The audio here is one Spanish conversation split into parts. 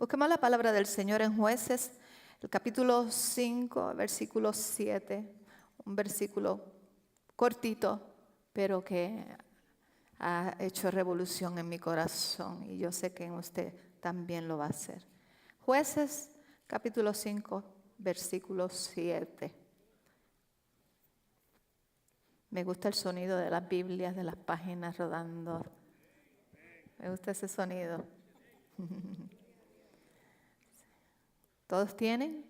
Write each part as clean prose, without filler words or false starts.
Busquemos la palabra del Señor en Jueces, el capítulo 5, versículo 7. Un versículo cortito, pero que ha hecho revolución en mi corazón. Y yo sé que en usted también lo va a hacer. Jueces, capítulo 5, versículo 7. Me gusta el sonido de las Biblias, de las páginas rodando. Me gusta ese sonido. ¿Todos tienen?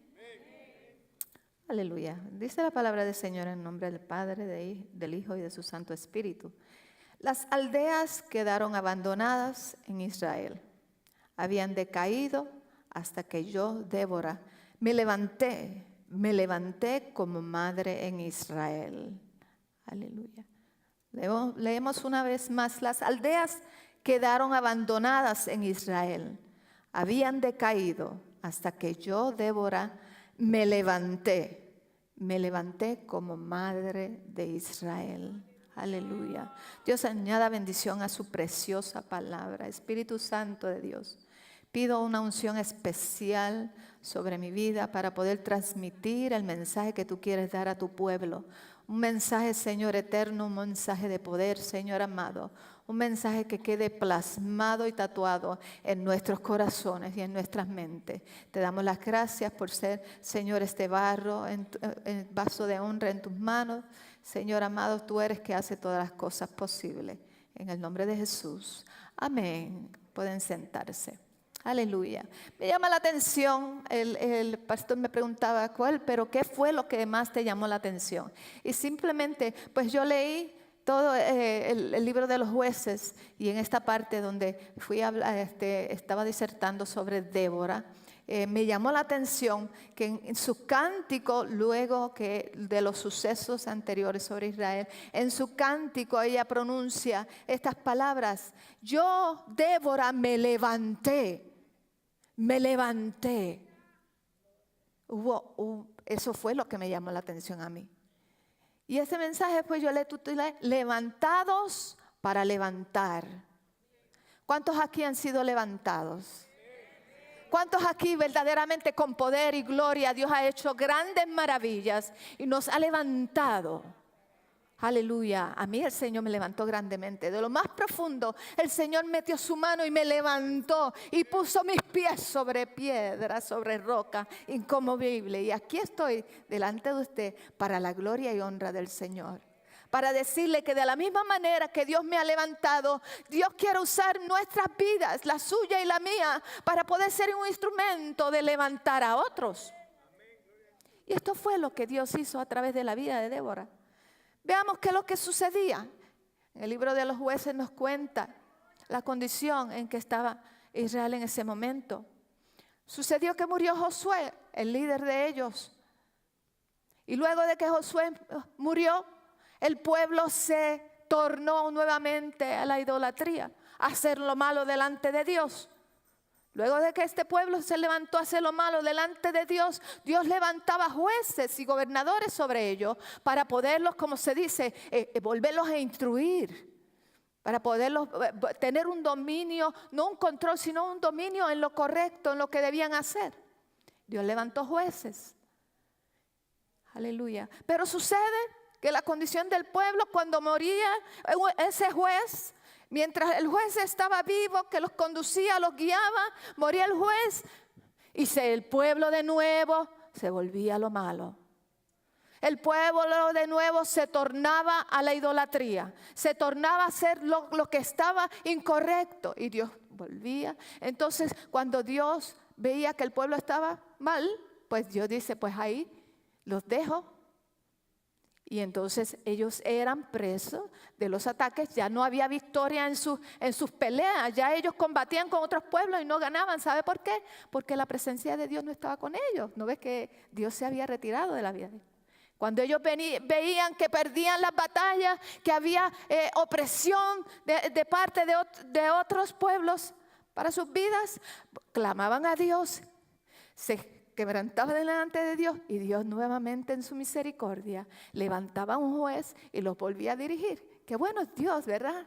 Aleluya. Dice la palabra del Señor en nombre del Padre, del Hijo y de su Santo Espíritu. Las aldeas quedaron abandonadas en Israel. Habían decaído hasta que yo, Débora, me levanté como madre en Israel. Aleluya. Leemos una vez más. Las aldeas quedaron abandonadas en Israel. Habían decaído hasta que yo, Débora, me levanté como madre de Israel. Aleluya. Dios añada bendición a su preciosa palabra. Espíritu Santo de Dios, pido una unción especial sobre mi vida para poder transmitir el mensaje que tú quieres dar a tu pueblo. Un mensaje, Señor eterno, un mensaje de poder, Señor amado. Un mensaje que quede plasmado y tatuado en nuestros corazones y en nuestras mentes. Te damos las gracias por ser, Señor, este barro, en vaso de honra en tus manos. Señor amado, tú eres que hace todas las cosas posibles. En el nombre de Jesús. Amén. Pueden sentarse. Aleluya. Me llama la atención, el pastor me preguntaba, pero ¿qué fue lo que más te llamó la atención? Y simplemente, pues yo leí todo el libro de los jueces y en esta parte donde estaba disertando sobre Débora, me llamó la atención que en su cántico, luego que de los sucesos anteriores sobre Israel, en su cántico ella pronuncia estas palabras: yo, Débora, me levanté. Eso fue lo que me llamó la atención a mí. Y ese mensaje pues yo le titulé Levantados para levantar. ¿Cuántos aquí han sido levantados? ¿Cuántos aquí verdaderamente con poder y gloria Dios ha hecho grandes maravillas y nos ha levantado? Aleluya. A mí el Señor me levantó grandemente. De lo más profundo, el Señor metió su mano y me levantó y puso mis pies sobre piedra, sobre roca inconmovible. Y aquí estoy delante de usted para la gloria y honra del Señor. Para decirle que de la misma manera que Dios me ha levantado, Dios quiere usar nuestras vidas, la suya y la mía, para poder ser un instrumento de levantar a otros. Y esto fue lo que Dios hizo a través de la vida de Débora. Veamos qué es lo que sucedía. El libro de los jueces nos cuenta la condición en que estaba Israel en ese momento. Sucedió que murió Josué, el líder de ellos. Y luego de que Josué murió, el pueblo se tornó nuevamente a la idolatría, a hacer lo malo delante de Dios. Luego de que este pueblo se levantó a hacer lo malo delante de Dios, Dios levantaba jueces y gobernadores sobre ellos para poderlos, como se dice, volverlos a instruir. Para poderlos tener un dominio, no un control, sino un dominio en lo correcto, en lo que debían hacer. Dios levantó jueces. Aleluya. Pero sucede que la condición del pueblo, cuando moría ese juez, mientras el juez estaba vivo, que los conducía, los guiaba, moría el juez y el pueblo de nuevo se volvía a lo malo. El pueblo de nuevo se tornaba a la idolatría, se tornaba a hacer lo que estaba incorrecto y Dios volvía. Entonces, cuando Dios veía que el pueblo estaba mal, pues Dios dice, pues ahí los dejo. Y entonces ellos eran presos de los ataques, ya no había victoria en sus peleas, ya ellos combatían con otros pueblos y no ganaban. ¿Sabe por qué? Porque la presencia de Dios no estaba con ellos. ¿No ves que Dios se había retirado de la vida de ellos? Cuando ellos veían que perdían las batallas, que había opresión de parte de otros pueblos para sus vidas, clamaban a Dios, se quebrantaba delante de Dios y Dios nuevamente en su misericordia levantaba un juez y los volvía a dirigir. Qué bueno es Dios, ¿verdad?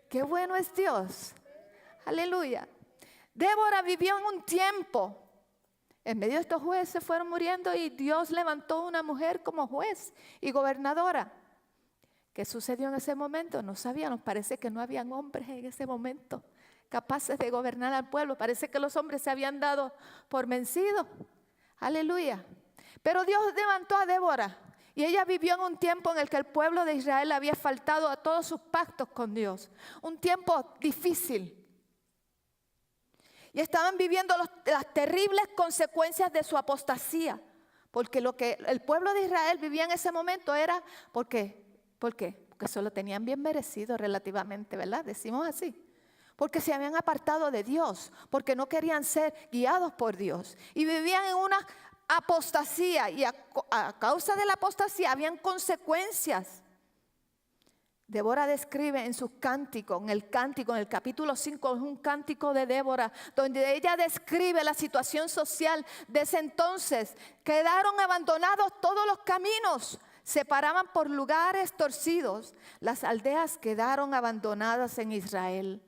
Qué bueno es Dios. Aleluya. Débora vivió en un tiempo, en medio de estos jueces fueron muriendo y Dios levantó una mujer como juez y gobernadora. ¿Qué sucedió en ese momento? No sabíamos, parece que no habían hombres en ese momento capaces de gobernar al pueblo. Parece que los hombres se habían dado por vencidos. Aleluya. Pero Dios levantó a Débora y ella vivió en un tiempo en el que el pueblo de Israel había faltado a todos sus pactos con Dios. Un tiempo difícil. Y estaban viviendo las terribles consecuencias de su apostasía. Porque lo que el pueblo de Israel vivía en ese momento era, ¿por qué? Porque se lo tenían bien merecido relativamente, ¿verdad? Decimos así. Porque se habían apartado de Dios, porque no querían ser guiados por Dios. Y vivían en una apostasía y a causa de la apostasía habían consecuencias. Débora describe en su cántico, en el capítulo 5, es un cántico de Débora, donde ella describe la situación social de ese entonces. Quedaron abandonados todos los caminos, se paraban por lugares torcidos. Las aldeas quedaron abandonadas en Israel.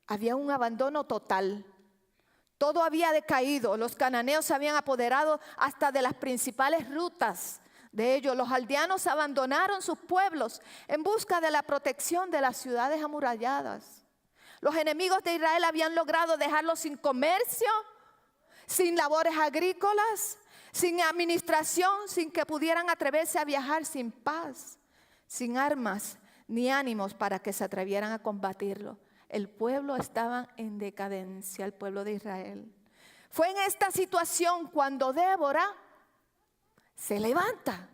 Había un abandono total. Todo había decaído. Los cananeos se habían apoderado hasta de las principales rutas de ellos. Los aldeanos abandonaron sus pueblos en busca de la protección de las ciudades amuralladas. Los enemigos de Israel habían logrado dejarlos sin comercio, sin labores agrícolas, sin administración, sin que pudieran atreverse a viajar, sin paz, sin armas ni ánimos para que se atrevieran a combatirlo. El pueblo estaba en decadencia, el pueblo de Israel. Fue en esta situación cuando Débora se levanta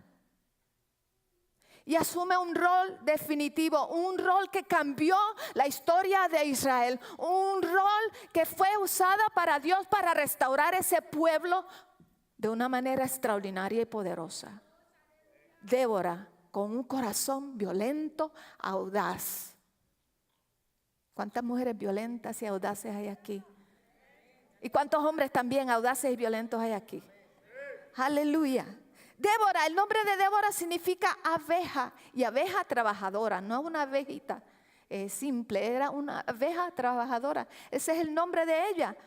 y asume un rol definitivo, un rol que cambió la historia de Israel, un rol que fue usado para Dios para restaurar ese pueblo de una manera extraordinaria y poderosa. Débora, con un corazón violento, audaz. ¿Cuántas mujeres violentas y audaces hay aquí? ¿Y cuántos hombres también audaces y violentos hay aquí? Aleluya. Débora, el nombre de Débora significa abeja, y abeja trabajadora, no una abejita simple, era una abeja trabajadora. Ese es el nombre de ella.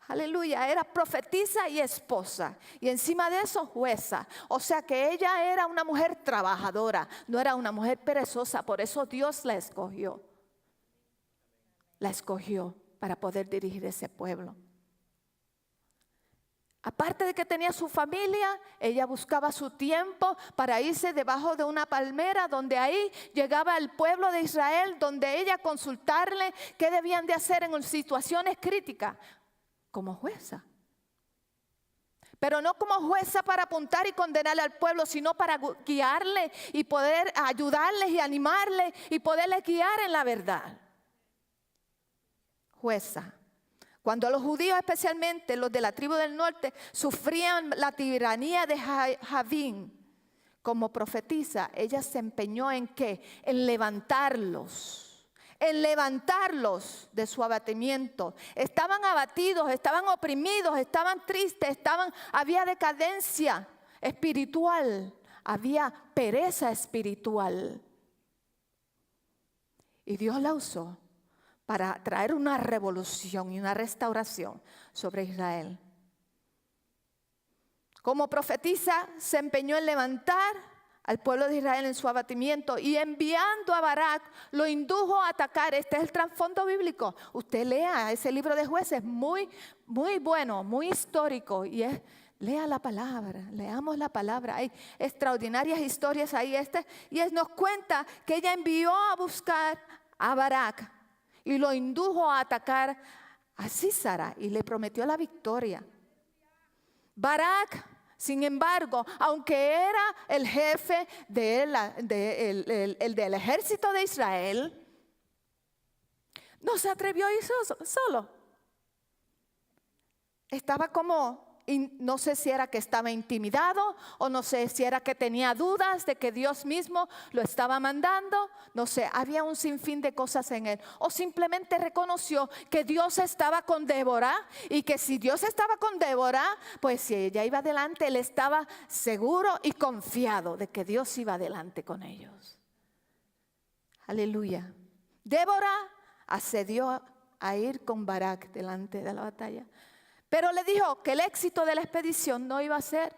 Aleluya, era profetisa y esposa, y encima de eso jueza. O sea que ella era una mujer trabajadora, no era una mujer perezosa. Por eso Dios la escogió. La escogió para poder dirigir ese pueblo. Aparte de que tenía su familia, ella buscaba su tiempo para irse debajo de una palmera, donde ahí llegaba el pueblo de Israel, donde ella consultarle qué debían de hacer en situaciones críticas, como jueza. Pero no como jueza para apuntar y condenarle al pueblo, sino para guiarle y poder ayudarles y animarles y poderles guiar en la verdad. Jueza. Cuando los judíos, especialmente los de la tribu del norte, sufrían la tiranía de Javín, como profetisa, ella se empeñó en ¿qué? En levantarlos de su abatimiento. Estaban abatidos, estaban oprimidos, estaban tristes, había decadencia espiritual, había pereza espiritual. Y Dios la usó para traer una revolución y una restauración sobre Israel. Como profetisa se empeñó en levantar al pueblo de Israel en su abatimiento, y enviando a Barak lo indujo a atacar. Este es el trasfondo bíblico. Usted lea ese libro de Jueces, muy bueno, muy histórico, y lea la palabra, leamos la palabra. Hay extraordinarias historias ahí. Y nos cuenta que ella envió a buscar a Barak y lo indujo a atacar a Sísara y le prometió la victoria. Barak, sin embargo, aunque era el jefe del ejército de Israel, no se atrevió a ir solo. Estaba no sé si era que estaba intimidado, o no sé si era que tenía dudas de que Dios mismo lo estaba mandando. No sé, había un sinfín de cosas en él. O simplemente reconoció que Dios estaba con Débora, y que si Dios estaba con Débora, pues si ella iba adelante, él estaba seguro y confiado de que Dios iba adelante con ellos. Aleluya. Débora accedió a ir con Barak delante de la batalla. Pero le dijo que el éxito de la expedición no iba a ser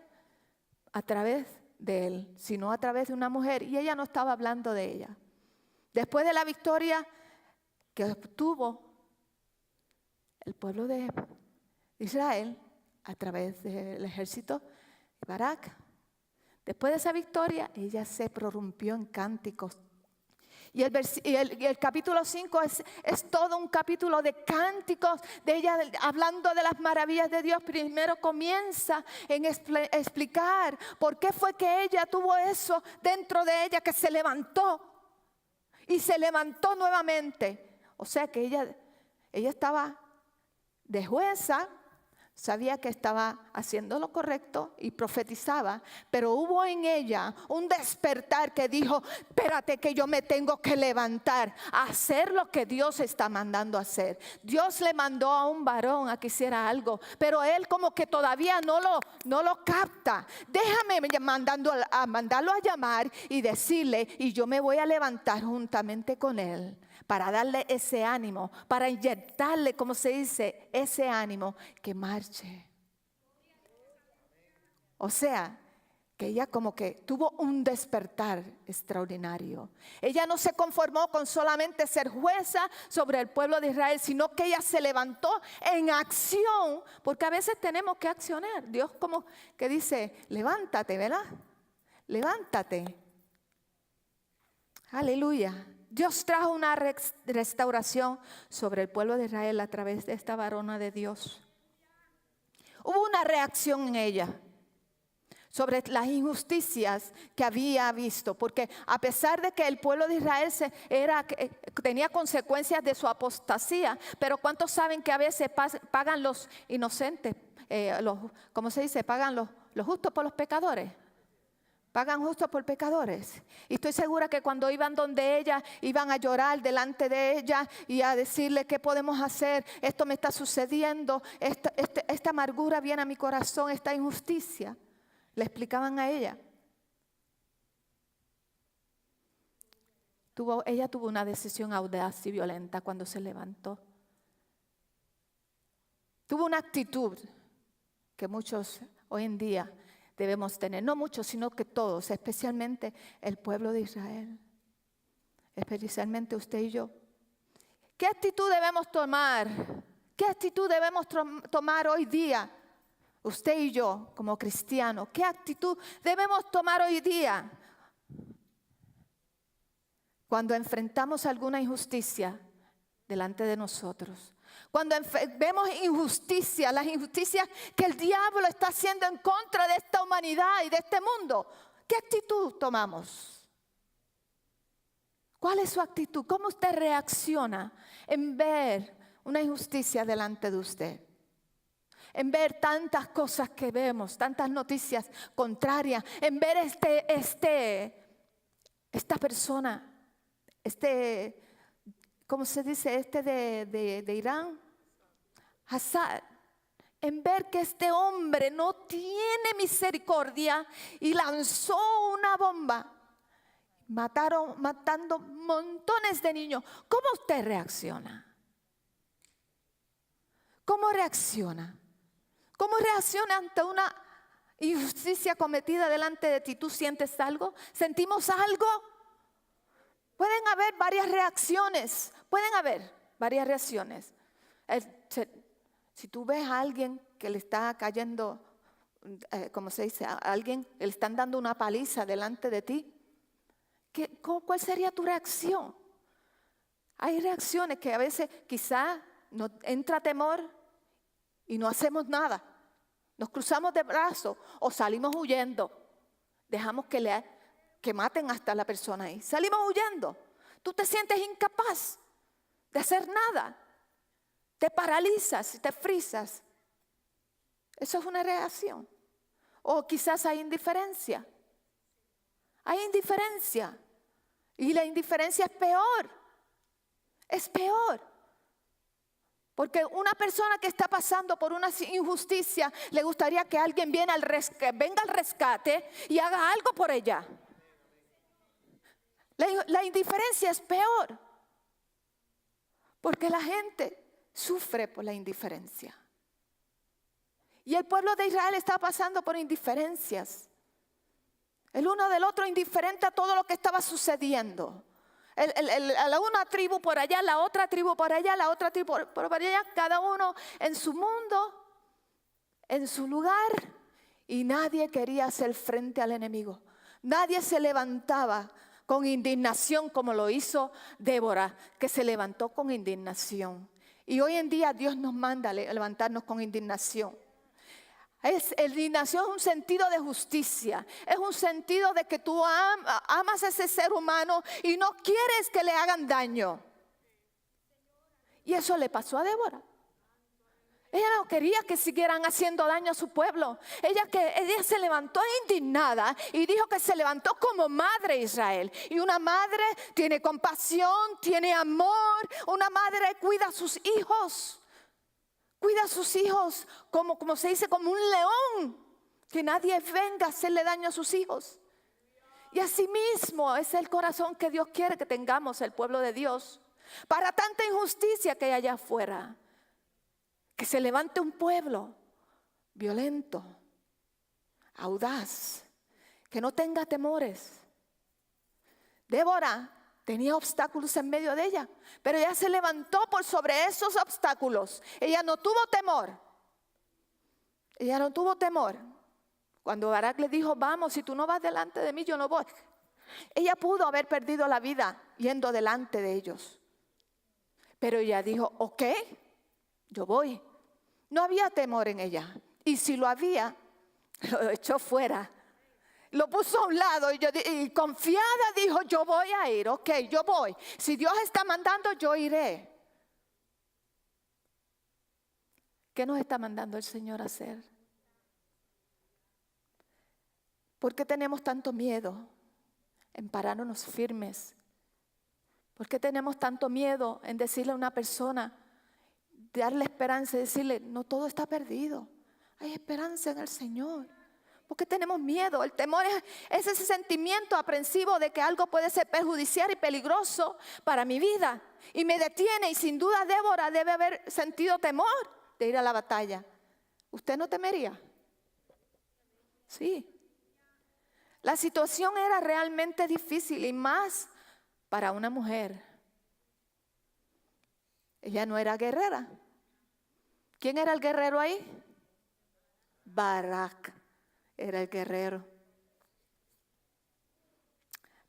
a través de él, sino a través de una mujer. Y ella no estaba hablando de ella. Después de la victoria que obtuvo el pueblo de Israel a través del ejército de Barak, después de esa victoria, ella se prorrumpió en cánticos. Y el capítulo 5 es todo un capítulo de cánticos, de ella hablando de las maravillas de Dios. Primero comienza en explicar por qué fue que ella tuvo eso dentro de ella, que se levantó y se levantó nuevamente. O sea que ella estaba de jueza, sabía que estaba haciendo lo correcto y profetizaba, pero hubo en ella un despertar que dijo: espérate, que yo me tengo que levantar a hacer lo que Dios está mandando a hacer. Dios le mandó a un varón a que hiciera algo, pero él como que todavía no lo capta. Déjame mandarlo a llamar y decirle, y yo me voy a levantar juntamente con él para darle ese ánimo, para inyectarle, como se dice, ese ánimo que marche. O sea, que ella como que tuvo un despertar extraordinario. Ella no se conformó con solamente ser jueza sobre el pueblo de Israel, sino que ella se levantó en acción, porque a veces tenemos que accionar. Dios como que dice, levántate, ¿verdad? Levántate. Aleluya. Dios trajo una restauración sobre el pueblo de Israel a través de esta varona de Dios. Hubo una reacción en ella sobre las injusticias que había visto, porque a pesar de que el pueblo de Israel tenía consecuencias de su apostasía, pero ¿cuántos saben que a veces pagan los inocentes? ¿Cómo se dice? Pagan los justos por los pecadores. Pagan justos por pecadores. Y estoy segura que cuando iban donde ella, iban a llorar delante de ella y a decirle: ¿qué podemos hacer? Esto me está sucediendo, esta amargura viene a mi corazón, esta injusticia. Le explicaban a ella. Ella tuvo una decisión audaz y violenta cuando se levantó. Tuvo una actitud que muchos hoy en día debemos tener, no muchos, sino que todos, especialmente el pueblo de Israel, especialmente usted y yo. ¿Qué actitud debemos tomar? ¿Qué actitud debemos tomar hoy día? Usted y yo, como cristianos, ¿qué actitud debemos tomar hoy día? Cuando enfrentamos alguna injusticia delante de nosotros. Cuando vemos injusticia, las injusticias que el diablo está haciendo en contra de esta humanidad y de este mundo, ¿qué actitud tomamos? ¿Cuál es su actitud? ¿Cómo usted reacciona en ver una injusticia delante de usted? En ver tantas cosas que vemos, tantas noticias contrarias, en ver esta persona, ¿cómo se dice? De Irán, Assad, en ver que este hombre no tiene misericordia y lanzó una bomba, matando montones de niños. ¿Cómo usted reacciona? ¿Cómo reacciona? ¿Cómo reacciona ante una injusticia cometida delante de ti? ¿Tú sientes algo? ¿Sentimos algo? Pueden haber varias reacciones. Si tú ves a alguien que le está cayendo, ¿cómo se dice? A alguien que le están dando una paliza delante de ti, ¿cuál sería tu reacción? Hay reacciones que a veces quizás nos entra temor y no hacemos nada. Nos cruzamos de brazos o salimos huyendo. Dejamos que maten hasta la persona ahí. Salimos huyendo. Tú te sientes incapaz de hacer nada. Te paralizas, te frisas. Eso es una reacción. O quizás hay indiferencia. Hay indiferencia. Y la indiferencia es peor. Es peor. Porque una persona que está pasando por una injusticia le gustaría que alguien venga al rescate y haga algo por ella. La indiferencia es peor. Porque la gente sufre por la indiferencia. Y el pueblo de Israel estaba pasando por indiferencias. El uno del otro indiferente a todo lo que estaba sucediendo. La una tribu por allá, la otra tribu por allá, la otra tribu por allá. Cada uno en su mundo, en su lugar. Y nadie quería hacer frente al enemigo. Nadie se levantaba con indignación como lo hizo Débora, que se levantó con indignación. Y hoy en día Dios nos manda a levantarnos con indignación. Indignación es un sentido de justicia, es un sentido de que tú amas a ese ser humano y no quieres que le hagan daño. Y eso le pasó a Débora. Ella no quería que siguieran haciendo daño a su pueblo. Ella se levantó indignada y dijo que se levantó como madre de Israel. Y una madre tiene compasión, tiene amor. Una madre cuida a sus hijos. Cuida a sus hijos como se dice, como un león. Que nadie venga a hacerle daño a sus hijos. Y así mismo es el corazón que Dios quiere que tengamos, el pueblo de Dios. Para tanta injusticia que hay allá afuera. Que se levante un pueblo violento, audaz, que no tenga temores. Débora tenía obstáculos en medio de ella, pero ella se levantó por sobre esos obstáculos. Ella no tuvo temor. Ella no tuvo temor. Cuando Barak le dijo, vamos, si tú no vas delante de mí, yo no voy. Ella pudo haber perdido la vida yendo delante de ellos. Pero ella dijo, ok, yo voy. No había temor en ella. Y si lo había, lo echó fuera. Lo puso a un lado y confiada dijo, yo voy a ir. Ok, yo voy. Si Dios está mandando, yo iré. ¿Qué nos está mandando el Señor a hacer? ¿Por qué tenemos tanto miedo en pararnos firmes? ¿Por qué tenemos tanto miedo en decirle a una persona, darle esperanza y decirle, no todo está perdido, hay esperanza en el Señor? ¿Por qué tenemos miedo? El temor es ese sentimiento aprensivo de que algo puede ser perjudicial y peligroso para mi vida. Y me detiene, y sin duda Débora debe haber sentido temor de ir a la batalla. ¿Usted no temería? Sí. La situación era realmente difícil y más para una mujer. Ella no era guerrera. ¿Quién era el guerrero ahí? Barak era el guerrero.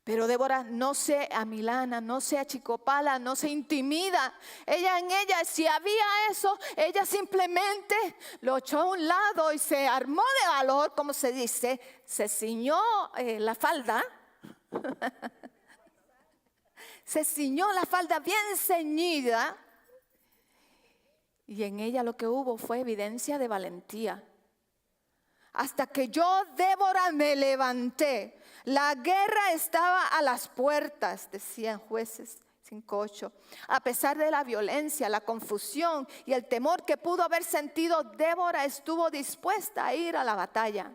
Pero Débora no se amilana, no se achicopala, no se intimida. Ella, si había eso, ella simplemente lo echó a un lado y se armó de valor, como se dice. Se ciñó la falda. Se ciñó la falda bien ceñida. Y en ella lo que hubo fue evidencia de valentía. Hasta que yo, Débora, me levanté. La guerra estaba a las puertas, decían Jueces 5:8. A pesar de la violencia, la confusión y el temor que pudo haber sentido, Débora estuvo dispuesta a ir a la batalla.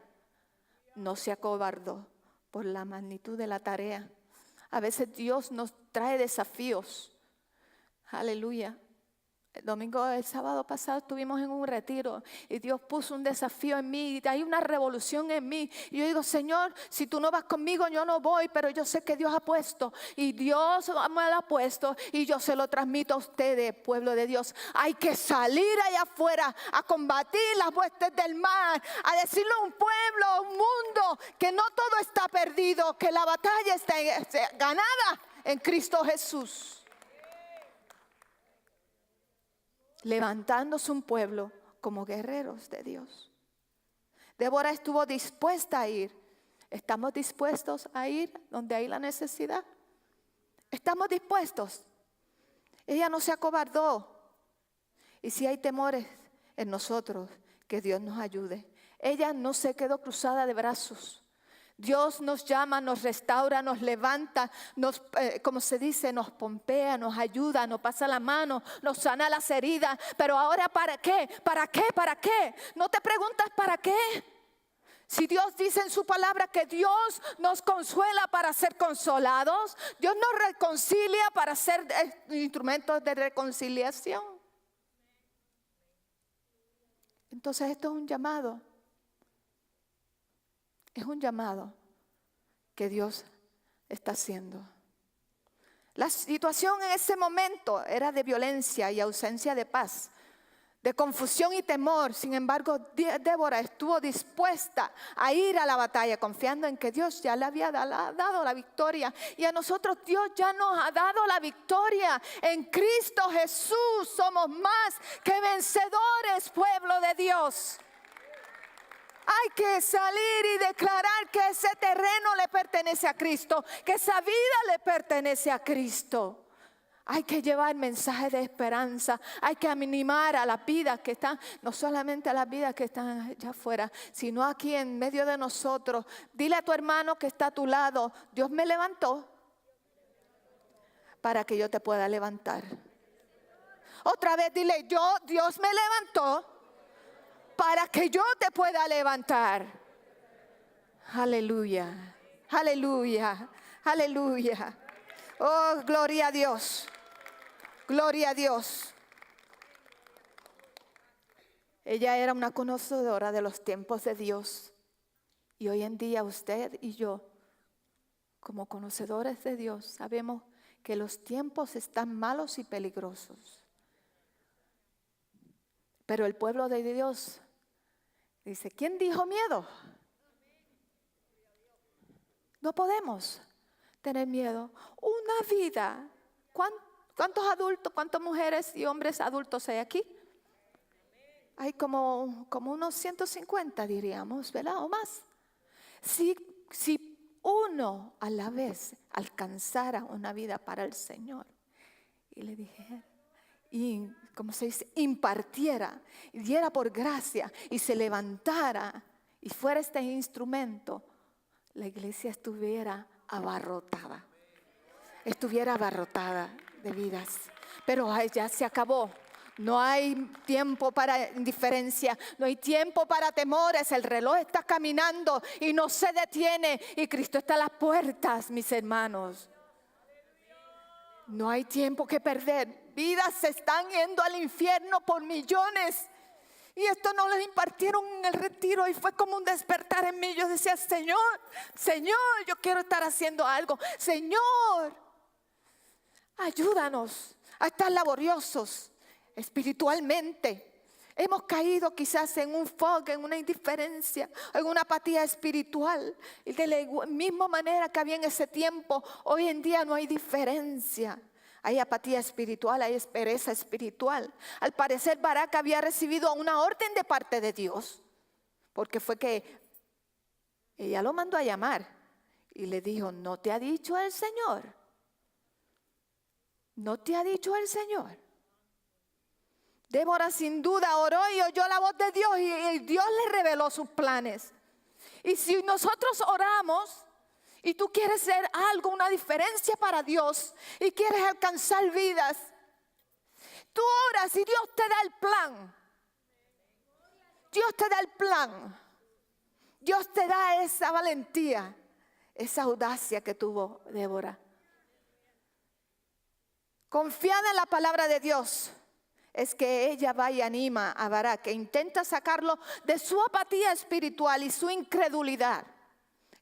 No se acobardó por la magnitud de la tarea. A veces Dios nos trae desafíos. Aleluya. El sábado pasado estuvimos en un retiro y Dios puso un desafío en mí, hay una revolución en mí. Y yo digo, Señor, si tú no vas conmigo, yo no voy, pero yo sé que Dios ha puesto y Dios me lo ha puesto y yo se lo transmito a ustedes, pueblo de Dios. Hay que salir allá afuera a combatir las huestes del mal, a decirle a un pueblo, a un mundo, que no todo está perdido, que la batalla está ganada en Cristo Jesús. Levantándose un pueblo como guerreros de Dios. Débora estuvo dispuesta a ir. ¿Estamos dispuestos a ir donde hay la necesidad? ¿Estamos dispuestos? Ella no se acobardó. Y si hay temores en nosotros, que Dios nos ayude. Ella no se quedó cruzada de brazos. Dios nos llama, nos restaura, nos levanta, como se dice, nos pompea, nos ayuda, nos pasa la mano, nos sana las heridas. Pero ahora, ¿para qué? ¿Para qué? ¿Para qué? ¿No te preguntas para qué? Si Dios dice en su palabra que Dios nos consuela para ser consolados, Dios nos reconcilia para ser instrumentos de reconciliación. Entonces esto es un llamado. Es un llamado que Dios está haciendo. La situación en ese momento era de violencia y ausencia de paz, de confusión y temor. Sin embargo, Débora estuvo dispuesta a ir a la batalla, confiando en que Dios ya le había dado la victoria. Y a nosotros Dios ya nos ha dado la victoria. En Cristo Jesús somos más que vencedores, pueblo de Dios. Hay que salir y declarar que ese terreno le pertenece a Cristo, que esa vida le pertenece a Cristo. Hay que llevar mensajes de esperanza, hay que animar a las vidas que están, no solamente a las vidas que están allá afuera, sino aquí en medio de nosotros. Dile a tu hermano que está a tu lado, Dios me levantó para que yo te pueda levantar. Otra vez dile, Dios me levantó para que yo te pueda levantar. Aleluya, aleluya, aleluya. Oh, gloria a Dios, gloria a Dios. Ella era una conocedora de los tiempos de Dios. Y hoy en día usted y yo, como conocedores de Dios, sabemos que los tiempos están malos y peligrosos. Pero el pueblo de Dios dice, ¿quién dijo miedo? No podemos tener miedo. Una vida. ¿Cuántos adultos, cuántas mujeres y hombres adultos hay aquí? Hay como unos 150 diríamos, ¿verdad? O más. Si uno a la vez alcanzara una vida para el Señor y le dijera, y como se dice, impartiera, y diera por gracia y se levantara y fuera este instrumento, la iglesia estuviera abarrotada de vidas. Pero ya se acabó. No hay tiempo para indiferencia, no hay tiempo para temores. El reloj está caminando y no se detiene, y Cristo está a las puertas, mis hermanos. No hay tiempo que perder. Vidas se están yendo al infierno por millones. Y esto no les impartieron en el retiro, y fue como un despertar en mí. Yo decía, Señor, yo quiero estar haciendo algo. Señor, ayúdanos a estar laboriosos espiritualmente. Hemos caído quizás en un fog, en una indiferencia, en una apatía espiritual. Y de la misma manera que había en ese tiempo, hoy en día no hay diferencia. Hay apatía espiritual, hay pereza espiritual. Al parecer Barak había recibido una orden de parte de Dios, porque fue que ella lo mandó a llamar y le dijo, ¿no te ha dicho el Señor? ¿No te ha dicho el Señor? Débora sin duda oró y oyó la voz de Dios, y Dios le reveló sus planes. Y si nosotros oramos y tú quieres ser algo, una diferencia para Dios, y quieres alcanzar vidas, tú oras y Dios te da el plan. Dios te da el plan. Dios te da esa valentía, esa audacia que tuvo Débora. Confiada en la palabra de Dios, es que ella va y anima a Barak, que intenta sacarlo de su apatía espiritual y su incredulidad.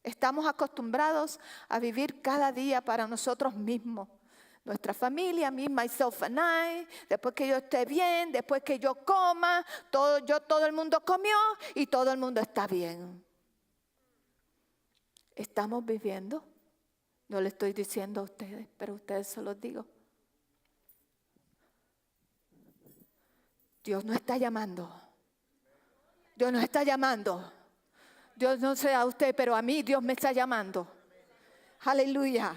Estamos acostumbrados a vivir cada día para nosotros mismos. Nuestra familia, me, myself and I, después que yo esté bien, después que yo coma, todo el mundo comió y todo el mundo está bien. Estamos viviendo, no le estoy diciendo a ustedes, pero a ustedes se los digo. Dios no está llamando. Dios nos está llamando. Dios no sé a usted, pero a mí Dios me está llamando. Aleluya.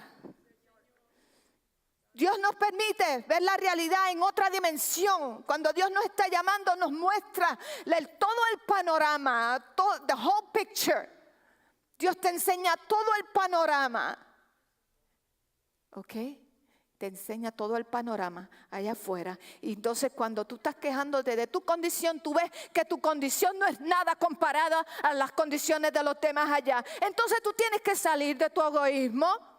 Dios nos permite ver la realidad en otra dimensión. Cuando Dios nos está llamando, nos muestra todo el panorama, the whole picture. Dios te enseña todo el panorama. ¿Ok? te enseña todo el panorama allá afuera. Y entonces cuando tú estás quejándote de tu condición, tú ves que tu condición no es nada comparada a las condiciones de los demás allá. Entonces tú tienes que salir de tu egoísmo,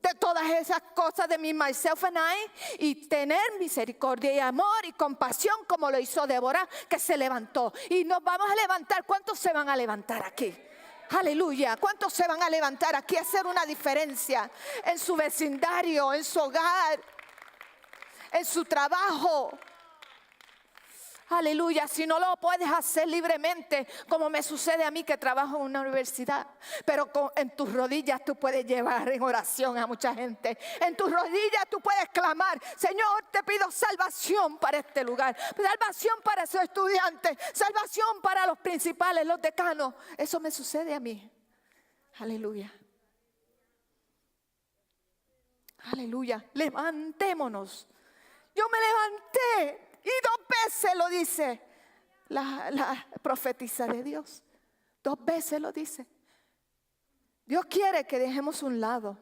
de todas esas cosas de mi, myself and I, y tener misericordia y amor y compasión como lo hizo Débora, que se levantó. Y nos vamos a levantar. ¿Cuántos se van a levantar aquí? Aleluya. ¿Cuántos se van a levantar aquí a hacer una diferencia en su vecindario, en su hogar, en su trabajo? Aleluya. Si no lo puedes hacer libremente, como me sucede a mí que trabajo en una universidad, pero en tus rodillas tú puedes llevar en oración a mucha gente. En tus rodillas tú puedes clamar: Señor, te pido salvación para este lugar, salvación para esos estudiantes, salvación para los principales, los decanos. Eso me sucede a mí. Aleluya. Aleluya. Levantémonos. Yo me levanté. Y 2 veces lo dice la profetisa de Dios. 2 veces lo dice. Dios quiere que dejemos un lado.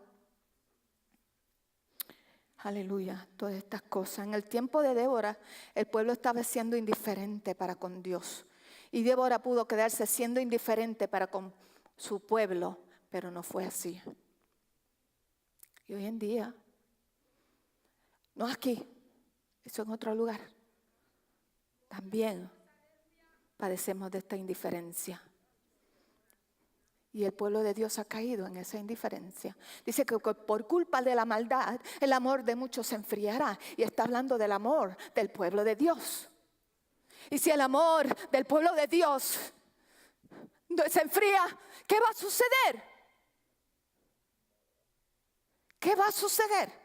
Aleluya, todas estas cosas. En el tiempo de Débora, el pueblo estaba siendo indiferente para con Dios. Y Débora pudo quedarse siendo indiferente para con su pueblo, pero no fue así. Y hoy en día, no aquí, eso en otro lugar, también padecemos de esta indiferencia. Y el pueblo de Dios ha caído en esa indiferencia. Dice que por culpa de la maldad, el amor de muchos se enfriará. Y está hablando del amor del pueblo de Dios. Y si el amor del pueblo de Dios se enfría, ¿qué va a suceder? ¿Qué va a suceder?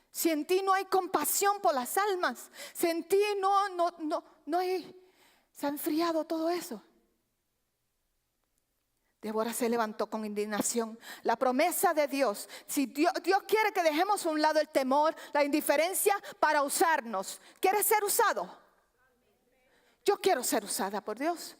Si en ti no hay compasión por las almas, si en ti no hay, se ha enfriado todo eso. Débora se levantó con indignación. La promesa de Dios, si Dios quiere que dejemos a un lado el temor, la indiferencia para usarnos. ¿Quieres ser usado? Yo quiero ser usada por Dios.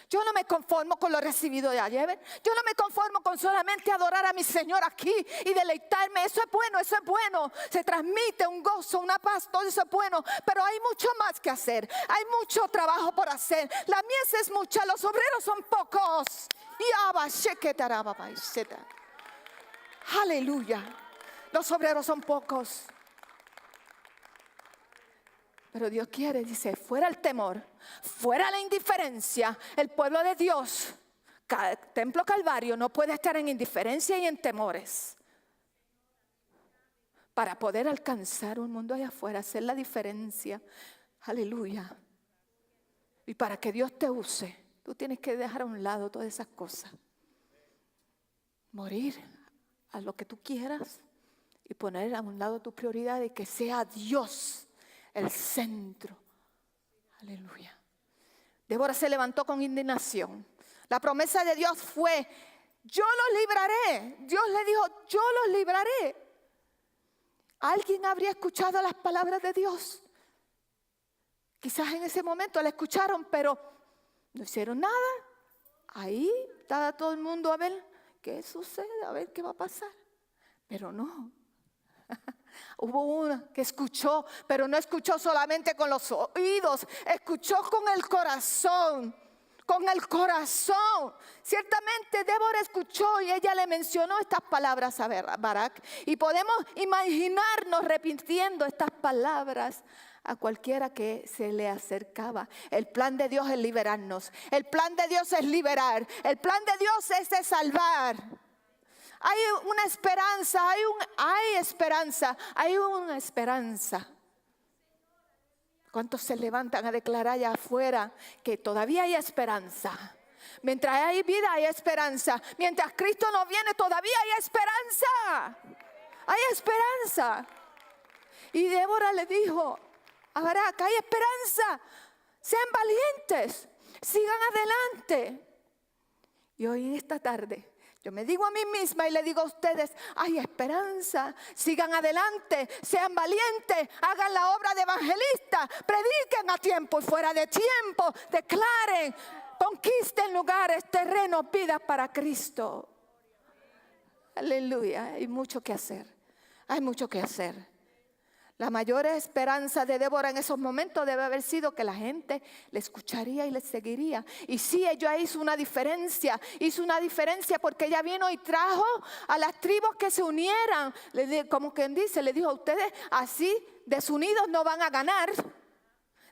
Yo no me conformo con lo recibido de ayer. Yo no me conformo con solamente adorar a mi Señor aquí y deleitarme. Eso es bueno, eso es bueno. Se transmite un gozo, una paz, todo eso es bueno. Pero hay mucho más que hacer. Hay mucho trabajo por hacer. La mies es mucha, los obreros son pocos. Aleluya. Los obreros son pocos. Pero Dios quiere, dice, fuera el temor, fuera la indiferencia. El pueblo de Dios, Templo Calvario, no puede estar en indiferencia y en temores. Para poder alcanzar un mundo allá afuera, hacer la diferencia. Aleluya. Y para que Dios te use, tú tienes que dejar a un lado todas esas cosas. Morir a lo que tú quieras y poner a un lado tu prioridad y que sea Dios el centro. Aleluya. Débora se levantó con indignación. La promesa de Dios fue: yo los libraré. Dios le dijo: yo los libraré. ¿Alguien habría escuchado las palabras de Dios? Quizás en ese momento la escucharon, pero no hicieron nada. Ahí estaba todo el mundo a ver qué sucede, a ver qué va a pasar. Pero no. Hubo uno que escuchó, pero no escuchó solamente con los oídos, escuchó con el corazón. Con el corazón. Ciertamente Débora escuchó y ella le mencionó estas palabras a Barak. Y podemos imaginarnos repitiendo estas palabras a cualquiera que se le acercaba. El plan de Dios es liberarnos. El plan de Dios es liberar. El plan de Dios es de salvar. Hay una esperanza, hay esperanza. ¿Cuántos se levantan a declarar allá afuera que todavía hay esperanza? Mientras hay vida hay esperanza. Mientras Cristo no viene todavía hay esperanza. Hay esperanza. Y Débora le dijo a Barak: hay esperanza. Sean valientes. Sigan adelante. Y hoy en esta tarde yo me digo a mí misma y le digo a ustedes: hay esperanza, sigan adelante, sean valientes, hagan la obra de evangelista, prediquen a tiempo y fuera de tiempo, declaren, conquisten lugares, terrenos, vidas para Cristo. Aleluya, hay mucho que hacer. Hay mucho que hacer. La mayor esperanza de Débora en esos momentos debe haber sido que la gente le escucharía y le seguiría. Y sí, ella hizo una diferencia porque ella vino y trajo a las tribus que se unieran. Como quien dice, le dijo: ustedes así desunidos no van a ganar.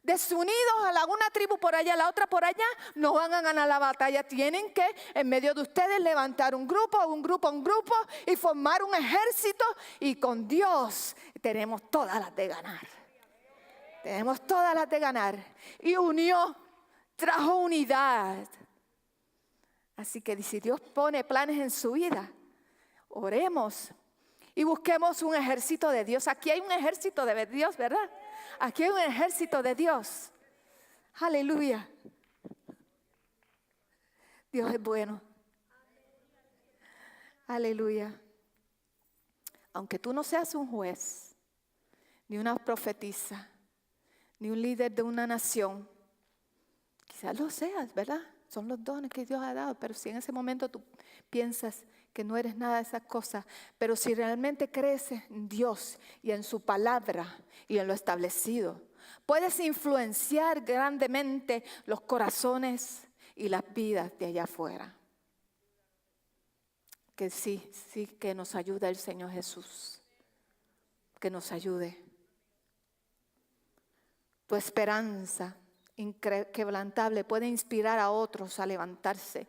Desunidos a la una tribu por allá, la otra por allá, no van a ganar la batalla. Tienen que, en medio de ustedes, levantar un grupo y formar un ejército. Y con Dios tenemos todas las de ganar. Tenemos todas las de ganar. Y unió, trajo unidad. Así que si Dios pone planes en su vida, oremos y busquemos un ejército de Dios. Aquí hay un ejército de Dios, ¿verdad? Aquí hay un ejército de Dios. Aleluya. Dios es bueno. Aleluya. Aunque tú no seas un juez, ni una profetisa, ni un líder de una nación, quizás lo seas, ¿verdad? Son los dones que Dios ha dado, pero si en ese momento tú piensas que no eres nada de esas cosas, pero si realmente crees en Dios y en su palabra y en lo establecido, puedes influenciar grandemente los corazones y las vidas de allá afuera. Que sí, que nos ayude el Señor Jesús, que nos ayude. Tu esperanza inquebrantable puede inspirar a otros a levantarse.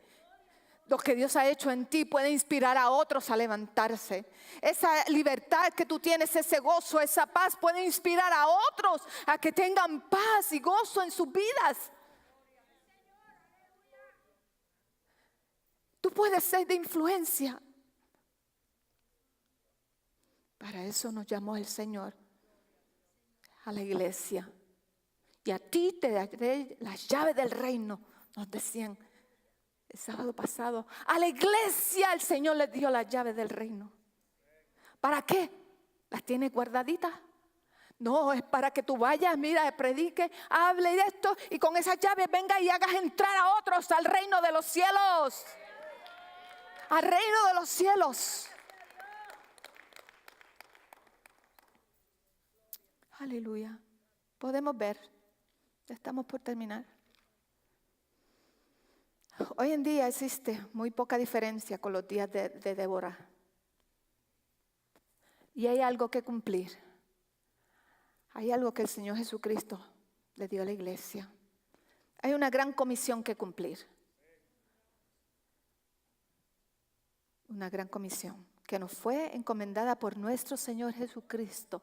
Lo que Dios ha hecho en ti puede inspirar a otros a levantarse. Esa libertad que tú tienes, ese gozo, esa paz puede inspirar a otros a que tengan paz y gozo en sus vidas. Tú puedes ser de influencia. Para eso nos llamó el Señor a la iglesia. Y a ti te daré las llaves del reino, nos decían el sábado pasado. A la iglesia el Señor les dio las llaves del reino. ¿Para qué? ¿Las tienes guardaditas? No, es para que tú vayas, mira, predique, hable de esto y con esas llaves venga y hagas entrar a otros al reino de los cielos. Al reino de los cielos. Aleluya. Podemos ver, ya estamos por terminar. Hoy en día existe muy poca diferencia con los días de Débora. Y hay algo que cumplir. Hay algo que el Señor Jesucristo le dio a la iglesia. Hay una gran comisión que cumplir. Una gran comisión que nos fue encomendada por nuestro Señor Jesucristo.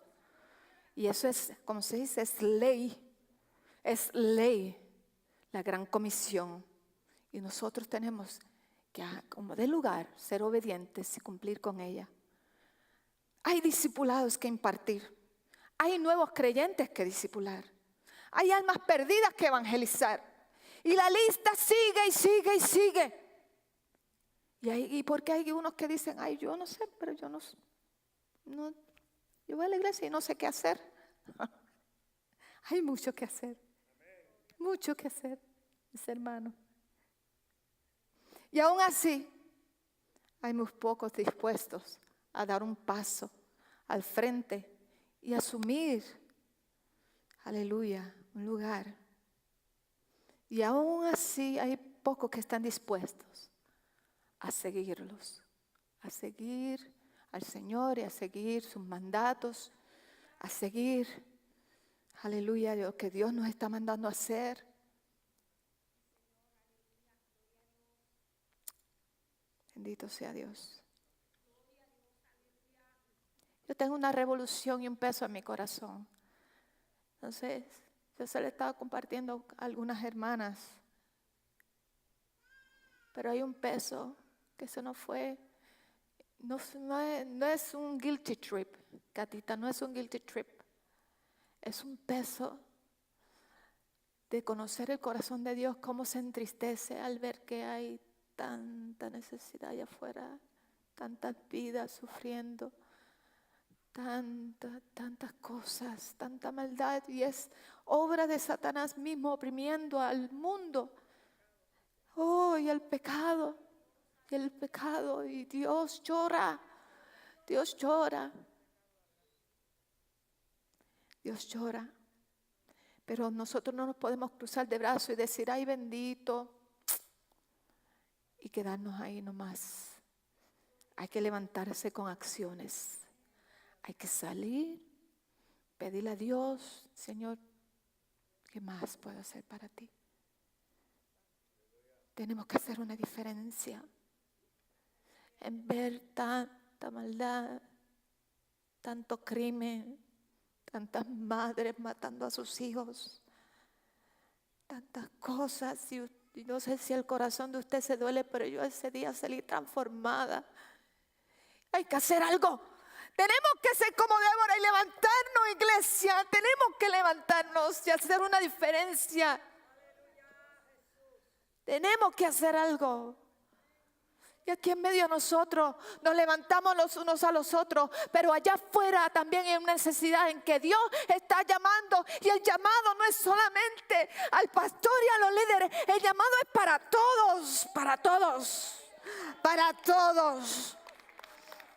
Y eso es, como se dice, es ley. Es ley, la gran comisión. Y nosotros tenemos que, como de lugar, ser obedientes y cumplir con ella. Hay discipulados que impartir. Hay nuevos creyentes que discipular. Hay almas perdidas que evangelizar. Y la lista sigue y sigue y sigue. Y porque hay unos que dicen: ay, yo no sé, pero yo yo voy a la iglesia y no sé qué hacer. Hay mucho que hacer. Mucho que hacer, mis hermanos. Y aún así, hay muy pocos dispuestos a dar un paso al frente y asumir, aleluya, un lugar. Y aún así hay pocos que están dispuestos a seguirlos, a seguir al Señor y a seguir sus mandatos, a seguir, aleluya, lo que Dios nos está mandando a hacer. Bendito sea Dios. Yo tengo una revolución y un peso en mi corazón. Entonces, yo se lo estaba compartiendo a algunas hermanas. Pero hay un peso que eso no fue. No es un guilty trip, Catita, no es un guilty trip. Es un peso de conocer el corazón de Dios, cómo se entristece al ver que hay tanta necesidad allá afuera, tantas vidas sufriendo, tantas cosas, tanta maldad, y es obra de Satanás mismo oprimiendo al mundo. Oh, y el pecado. y el pecado, y Dios llora. Dios llora. Dios llora. Pero nosotros no nos podemos cruzar de brazos y decir, ay bendito, y quedarnos ahí nomás. Hay que levantarse con acciones. Hay que salir, pedirle a Dios, Señor, ¿qué más puedo hacer para ti? Tenemos que hacer una diferencia en ver tanta maldad, tanto crimen, tantas madres matando a sus hijos, tantas cosas. Y no sé si el corazón de usted se duele, pero yo ese día salí transformada. Hay que hacer algo. Tenemos que ser como Débora y levantarnos, iglesia. Tenemos que levantarnos y hacer una diferencia. Tenemos que hacer algo. Y aquí en medio de nosotros nos levantamos los unos a los otros, pero allá afuera también hay una necesidad en que Dios está llamando, y el llamado no es solamente al pastor y a los líderes, el llamado es para todos, para todos, para todos,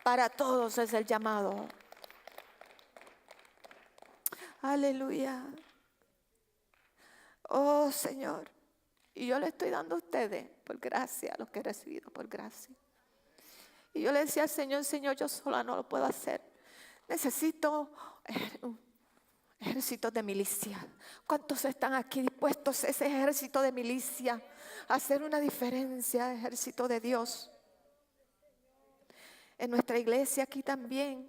para todos es el llamado. Aleluya. Oh Señor. Y yo le estoy dando a ustedes por gracia, a los que he recibido por gracia. Y yo le decía al Señor, Señor, yo sola no lo puedo hacer. Necesito un ejército de milicia. ¿Cuántos están aquí dispuestos a ese ejército de milicia? A hacer una diferencia, ejército de Dios. En nuestra iglesia aquí también,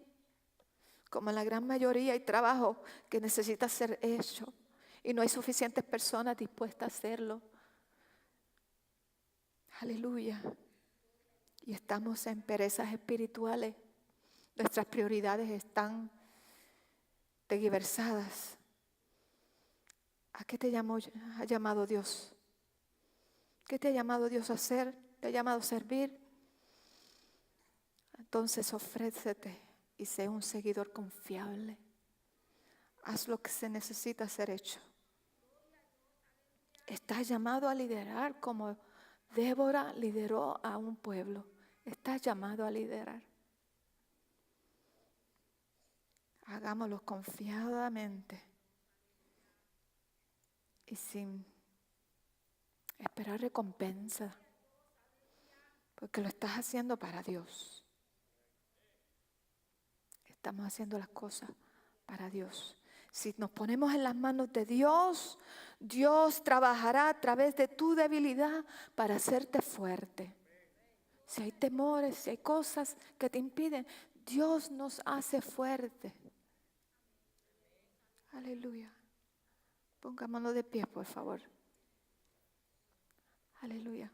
como en la gran mayoría, hay trabajo que necesita ser hecho. Y no hay suficientes personas dispuestas a hacerlo. Aleluya. Y estamos en perezas espirituales. Nuestras prioridades están tergiversadas. ¿A qué te ha llamado Dios? ¿Qué te ha llamado Dios a hacer? ¿Te ha llamado a servir? Entonces ofrécete y sé un seguidor confiable. Haz lo que se necesita ser hecho. Estás llamado a liderar como Débora lideró a un pueblo. Estás llamado a liderar. Hagámoslo confiadamente y sin esperar recompensa, porque lo estás haciendo para Dios. Estamos haciendo las cosas para Dios. Si nos ponemos en las manos de Dios, Dios trabajará a través de tu debilidad para hacerte fuerte. Si hay temores, si hay cosas que te impiden, Dios nos hace fuerte. Aleluya. Pongámonos de pie, por favor. Aleluya.